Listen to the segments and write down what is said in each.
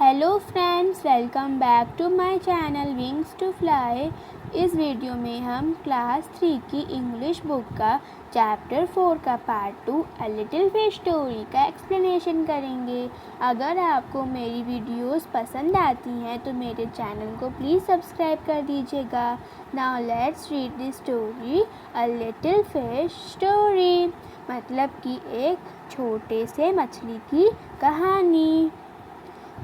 Hello friends, welcome back to my channel wings to fly. इस video में हम class 3 की इंग्लिश बुक का चैप्टर 4 का पार्ट 2 अ लिटिल फिश स्टोरी का एक्सप्लेनेशन करेंगे। अगर आपको मेरी वीडियोस पसंद आती हैं तो मेरे चैनल को प्लीज़ सब्सक्राइब कर दीजिएगा। Now let's read the story a little fish story, मतलब कि एक छोटे से मछली की कहानी।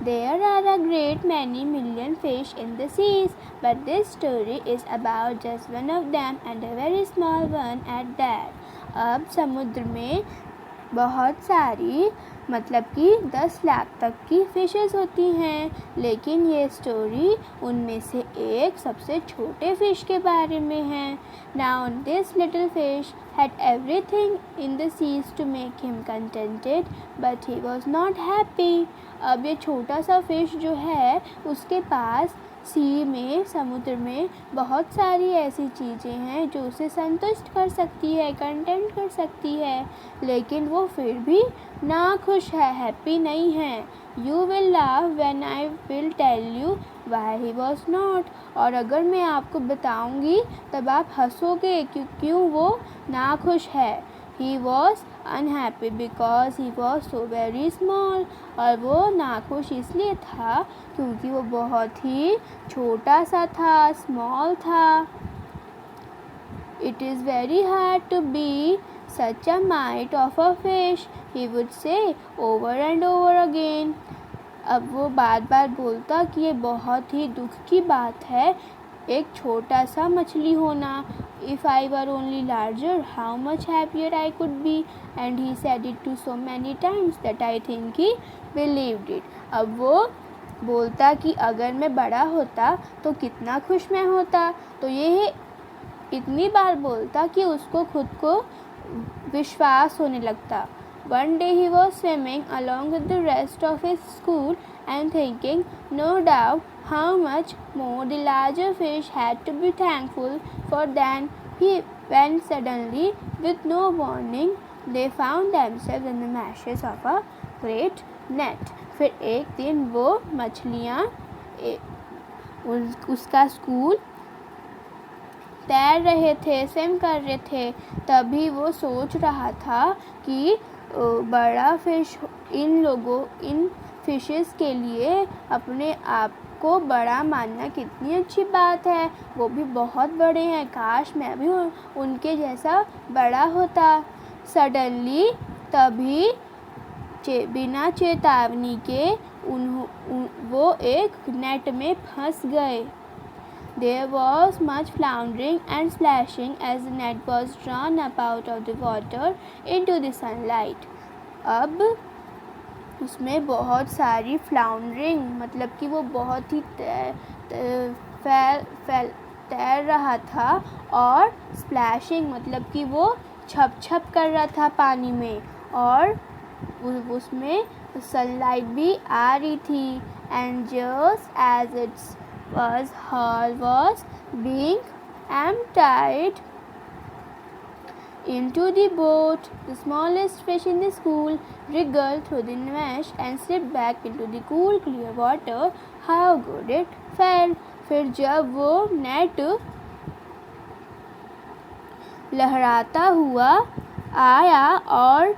There are a great many million fish in the seas, but this story is about just one of them and a very small one at that. अब समुद्र में बहुत सारी मतलब कि 10 लाख तक की फ़िशेस होती हैं, लेकिन ये स्टोरी उनमें से एक सबसे छोटे फ़िश के बारे में है। Now this little fish had everything in the seas to make him contented, but he was not happy. अब ये छोटा सा फ़िश जो है उसके पास सी में समुद्र में बहुत सारी ऐसी चीज़ें हैं जो उसे संतुष्ट कर सकती है, कंटेंट कर सकती है, लेकिन वो फिर भी ना खुश है, हैप्पी नहीं है। You will love when I will tell you why he was not. और अगर मैं आपको बताऊंगी तब आप हंसोगे क्यों वो ना खुश है। He was unhappy because he was so very small. और वो नाखुश इसलिए था क्योंकि वो बहुत ही छोटा सा था, स्मॉल था। It is very hard to be such a mite of a fish, he would say over and over again. अब वो बार बार बोलता कि ये बहुत ही दुख की बात है एक छोटा सा मछली होना। If I were only larger, how much happier I could be. And he said it to so many times that I think he believed it. अब वो बोलता कि अगर मैं बड़ा होता तो कितना खुश मैं होता। तो ये इतनी बार बोलता कि उसको खुद को विश्वास होने लगता। One day he was swimming along with the rest of his school and thinking, no doubt, how much more the larger fish had to be thankful for than he, when suddenly, with no warning, they found themselves in the meshes of a great net. फिर एक दिन वो मछलियाँ उसका school तैर रहे थे, swim कर रहे थे, तभी वो सोच रहा था कि बड़ा फिश इन फिशेस के लिए अपने आप को बड़ा मानना कितनी अच्छी बात है। वो भी बहुत बड़े हैं, काश मैं भी उनके जैसा बड़ा होता। सडनली तभी बिना चेतावनी के वो एक नेट में फंस गए। There was much floundering and splashing as the net was drawn up out of the water into the sunlight. अब उसमें बहुत सारी फ्लाउंडरिंग मतलब कि वो बहुत ही तैर रहा था, और स्प्लैशिंग मतलब कि वो छप छप कर रहा था पानी में, और उसमें सनलाइट भी आ रही थी। And just as it's hull was being emptied into the boat, the smallest fish in the school wriggled through the mesh and slipped back into the cool clear water. How good it felt. फिर जब वो net लहराता हुआ आया और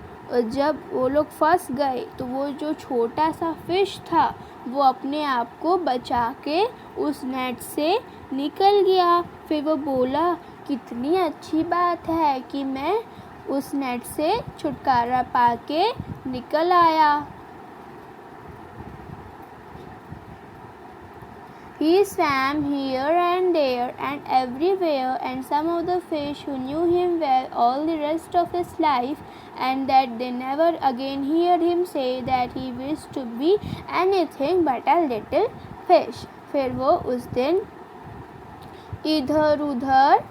जब वो लोग फंस गए तो वो जो छोटा सा फिश था वो अपने आप को बचा के उस नेट से निकल गया। फिर वो बोला कितनी अच्छी बात है कि मैं उस नेट से छुटकारा पाके निकल आया। He swam here and there and everywhere, and some of the fish who knew him well all the rest of his life, and that they never again heard him say that he wished to be anything but a little fish. फिर वो उस दिन इधर उधर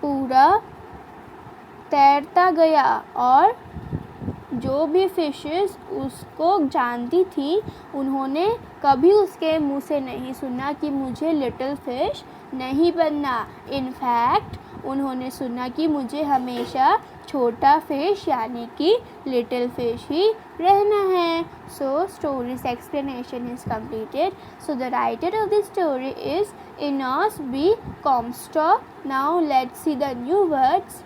पूरा तैरता गया, और जो भी फिशेस उसको जानती थी उन्होंने कभी उसके मुंह से नहीं सुना कि मुझे लिटिल फिश नहीं बनना। इनफैक्ट उन्होंने सुना कि मुझे हमेशा छोटा फिश यानी कि लिटिल फिश ही रहना है। So stories explanation is completed. So the writer of the story is Enos B Comstock. Now let's see the new words.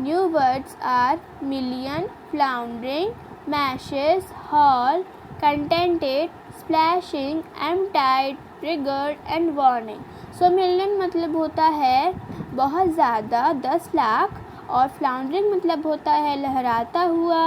New words are million, floundering, meshes, haul, contented, splashing, emptied, triggered and warning. So million मतलब होता है बहुत ज़्यादा 10 लाख, और फ्लाउंडरिंग मतलब होता है लहराता हुआ,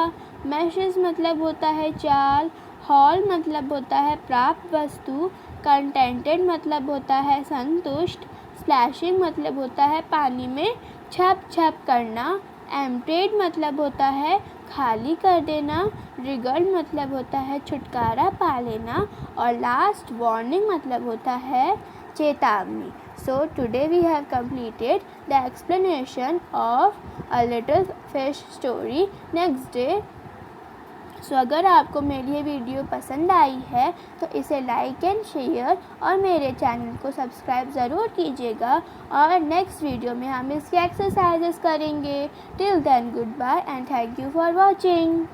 मैशेस मतलब होता है चाल, हॉल मतलब होता है प्राप्त वस्तु, कंटेंटेड मतलब होता है संतुष्ट, स्प्लैशिंग मतलब होता है पानी में छप छप करना, एम्प्टेड मतलब होता है खाली कर देना, रिगर्ड मतलब होता है छुटकारा पा लेना, और लास्ट वार्निंग मतलब होता है चेतावनी। So today we have completed the explanation of a little fish story. Next day. So अगर आपको मेरी ये वीडियो पसंद आई है तो इसे लाइक एंड शेयर और मेरे चैनल को सब्सक्राइब ज़रूर कीजिएगा, और नेक्स्ट वीडियो में हम इसकी एक्सरसाइजेस करेंगे। Till then goodbye and thank you for watching.